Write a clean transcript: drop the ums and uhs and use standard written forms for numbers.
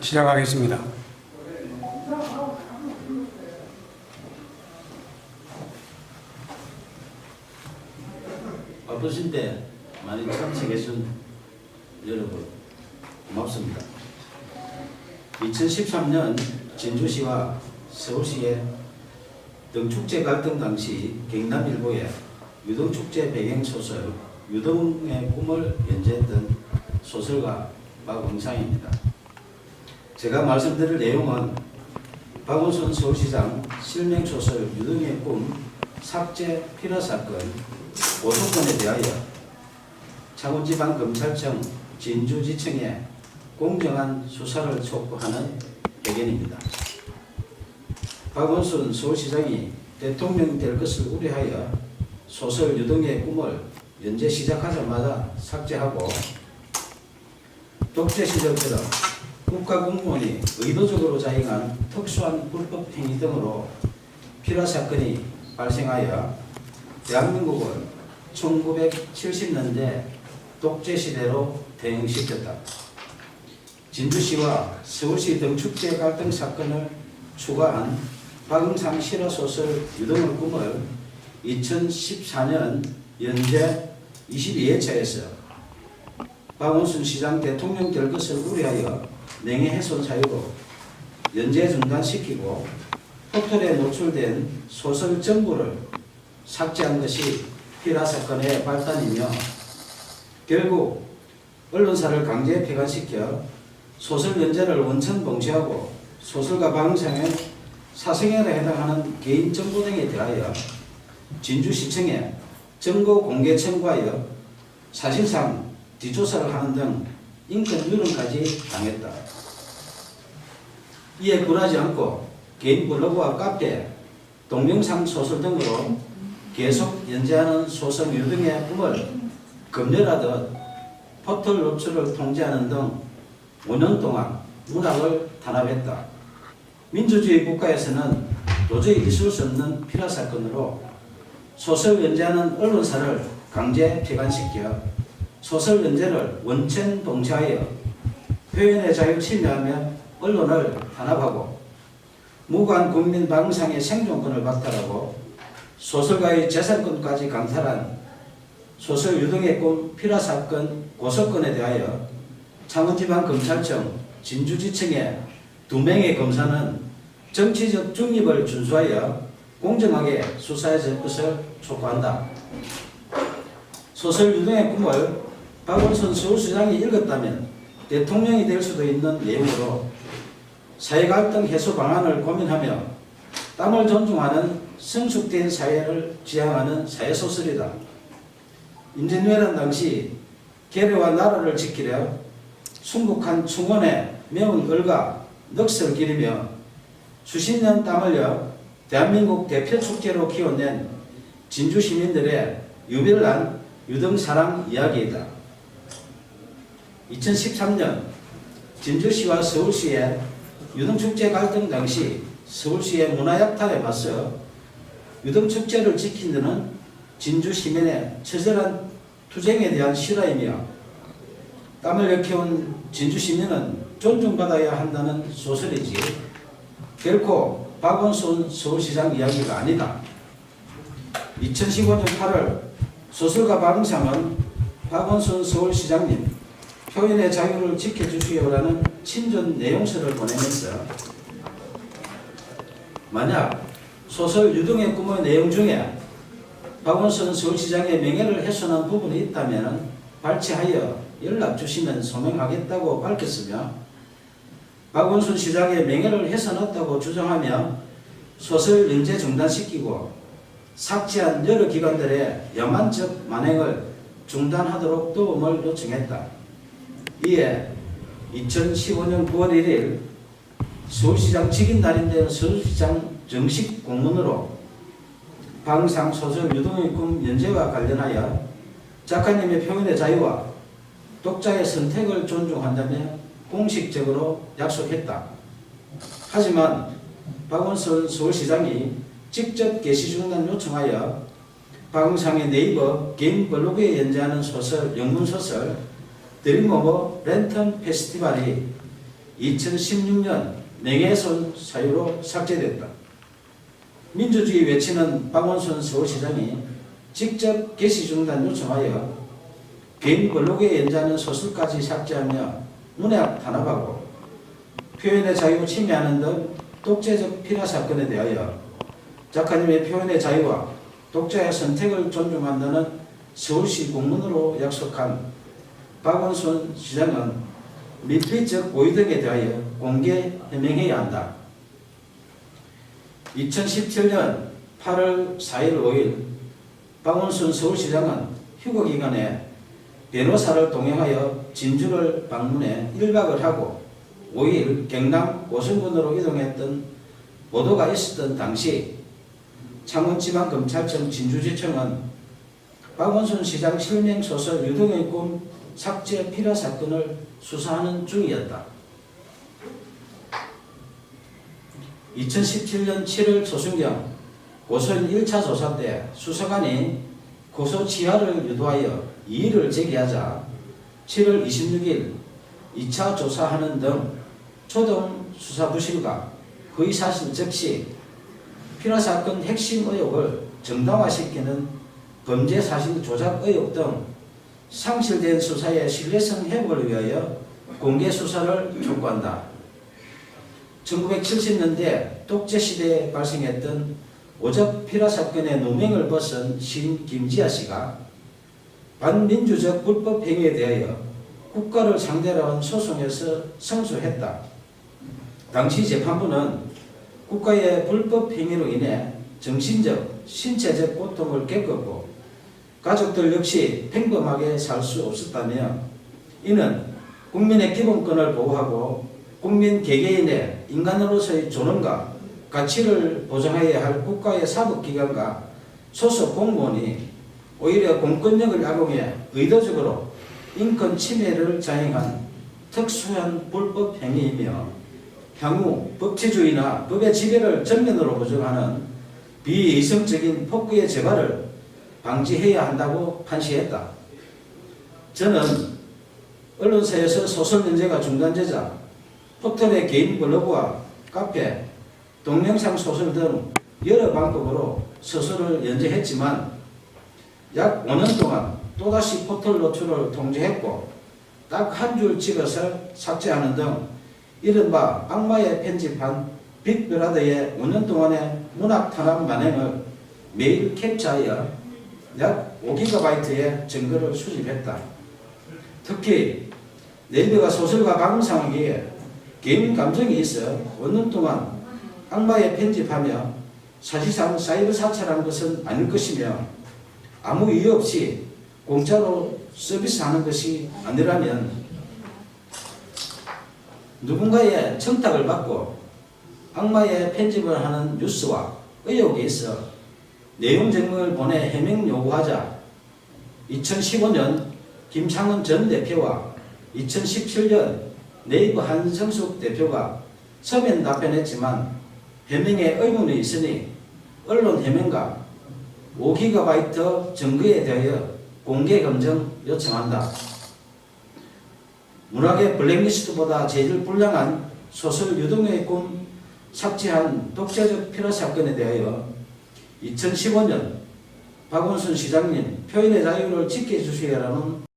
시작하겠습니다. 바쁘신 때 많이 참석해준 여러분 고맙습니다. 2013년 진주시와 서울시의 등축제 갈등 당시 경남일보에 유등축제 배경소설 유등의 꿈을 연재했던 소설가 박응상입니다. 제가 말씀드릴 내용은 박원순 서울시장 실명소설 유등의 꿈 삭제 필화 사건 고소건에 대하여 창원지방검찰청 진주지청에 공정한 수사를 촉구하는 의견입니다. 박원순 서울시장이 대통령이 될 것을 우려하여 소설 유등의 꿈을 연재 시작하자마자 삭제하고 독재 시절처럼 국가공무원이 의도적으로 자행한 특수한 불법 행위 등으로 필화 사건이 발생하여 대한민국을 1970년대 독재 시대로 대응시켰다. 진주시와 서울시 등축제 갈등 사건을 추가한 박응상 실화소설 유등의 꿈을 2014년 연재 22회차에서 박원순 시장 대통령 될 것을 우려하여 명예훼손 사유로 연재 중단시키고 포털에 노출된 소설 전부를 삭제한 것이 필화 사건의 발단이며 결국 언론사를 강제 폐간시켜 소설 연재를 원천 봉쇄하고 소설가 박응상의 사생활에 해당하는 개인 정보 등에 대하여 진주시청에 정보 공개 청구하여 사실상 뒷조사를 하는 등 인권 유린까지 당했다. 이에 굴하지 않고 개인 블로그와 카페, 동영상 소설 등으로 계속 연재하는 소설 유등의 꿈을 검열하듯 포털 노출을 통제하는 등 5년 동안 문학을 탄압했다. 민주주의 국가에서는 도저히 있을 수 없는 필화 사건으로 소설 연재하는 언론사를 강제 폐간시켜 소설 연재를 원천 봉쇄하여 표현의 자유를 침해하며 언론을 탄압하고 무고한 국민 박응상의 생존권을 박탈하고 소설가의 재산권까지 강탈한 소설 유등의 꿈 필화 사건 고소건에 대하여 창원지방검찰청 진주지청의 2명의 검사는 정치적 중립을 준수하여 공정하게 수사해 줄 것을 촉구한다. 소설 유등의 꿈을 박원순 서울시장이 읽었다면 대통령이 될 수도 있는 내용으로 사회갈등 해소 방안을 고민하며 땀을 존중하는 성숙된 사회를 지향하는 사회소설이다. 임진왜란 당시 계례와 나라를 지키려 순국한 충원에 매운 얼과 넋을 기리며 수십 년 땀 흘려 대한민국 대표 축제로 키워낸 진주 시민들의 유별난 유등사랑 이야기이다. 2013년 진주시와 서울시의 유등축제 갈등 당시 서울시의 문화약탈에 맞서 유등축제를 지킨 데는 진주 시민의 처절한 투쟁에 대한 실화이며 땀을 일깨운 진주 시민은 존중받아야 한다는 소설이지 결코 박원순 서울시장 이야기가 아니다. 2015년 8월 소설가 박응상은 박원순 서울시장님 표현의 자유를 지켜주시오라는 친전 내용서를 보내면서 만약 소설 유등의 꿈의 내용 중에 박원순 서울시장의 명예를 훼손한 부분이 있다면 발췌하여 연락 주시면 소명하겠다고 밝혔으며 박원순 시장의 명예를 훼손했다고 주장하며 소설 연재 중단시키고 삭제한 여러 기관들의 야만적 만행을 중단하도록 도움을 요청했다. 이에 2015년 9월 1일 서울시장 직인 날인데 서울시장 정식 공문으로 박응상 소설 유등의 꿈 연재와 관련하여 작가님의 표현의 자유와 독자의 선택을 존중한다며 공식적으로 약속했다. 하지만 박원순 서울시장이 직접 게시 중단 요청하여 박응상의 네이버 개인 블로그에 연재하는 소설, 영문소설 드림오버 랜턴 페스티벌이 2016년 명예훼손 사유로 삭제됐다. 민주주의 외치는 박원순 서울시장이 직접 게시 중단 요청하여 개인 블로그에 연재하는 소설까지 삭제하며 문학 탄압하고 표현의 자유 침해하는 등 독재적 피라 사건에 대하여 작가님의 표현의 자유와 독자의 선택을 존중한다는 서울시 공문으로 약속한 박원순 시장은 밀폐적 고의 등에 대하여 공개 해명해야 한다. 2017년 8월 4일 5일 박원순 서울시장은 휴거기간에 변호사를 동행하여 진주를 방문해 1박을 하고 5일 경남 고성군으로 이동했던 보도가 있었던 당시 창원지방검찰청 진주지청은 박원순 시장 실명소설 유동의 꿈 삭제 피라 사건을 수사하는 중이었다. 2017년 7월 초순경 고소인 1차 조사 때 수사관이 고소 취하를 유도하여 이의를 제기하자 7월 26일 2차 조사하는 등 초동 수사 부실과 거의 사실 적시 피라 사건 핵심 의혹을 정당화시키는 범죄 사실 조작 의혹 등 상실된 수사의 신뢰성 회복을 위하여 공개 수사를 촉구한다. 1970년대 독재시대에 발생했던 오적 피라 사건의 누명을 벗은 시인 김지아 씨가 반민주적 불법 행위에 대하여 국가를 상대로 한 소송에서 승소했다. 당시 재판부는 국가의 불법 행위로 인해 정신적, 신체적 고통을 겪었고 가족들 역시 평범하게 살 수 없었다며 이는 국민의 기본권을 보호하고 국민 개개인의 인간으로서의 존엄과 가치를 보장해야 할 국가의 사법기관과 소속 공무원이 오히려 공권력을 악용해 의도적으로 인권 침해를 자행한 특수한 불법 행위이며 향후 법치주의나 법의 지배를 전면으로 부정하는 비이성적인 폭구의 재발을 방지해야 한다고 판시했다. 저는 언론사에서 소설 연재가 중단되자 포털의 개인 블로그와 카페, 동영상 소설 등 여러 방법으로 소설을 연재했지만 약 5년 동안 또다시 포털 노출을 통제했고 딱 한 줄 찍어서 삭제하는 등 이른바 악마의 편집한 빅브라더의 5년 동안의 문학 탄압 만행을 매일 캡처하여 약 5GB의 증거를 수집했다. 특히 네이버가 소설가 방송하기에 개인 감정이 있어 5년 동안 악마의 편집하며 사실상 사이버 사찰한 것은 아닐 것이며 아무 이유 없이 공짜로 서비스하는 것이 아니라면 누군가의 청탁을 받고 악마의 편집을 하는 뉴스와 의혹이 있어 내용 증명을 보내 해명 요구하자 2015년 김창원 전 대표와 2017년 네이버 한성숙 대표가 서면 답변했지만 해명에 의문이 있으니 언론 해명과 5GB 증거에 대하여 공개 검증 요청한다. 문학의 블랙리스트보다 재질 불량한 소설 유동의 꿈 삭제한 독재적 피라 사건에 대하여 2015년 박원순 시장님 표현의 자유를 지켜주셔야 하는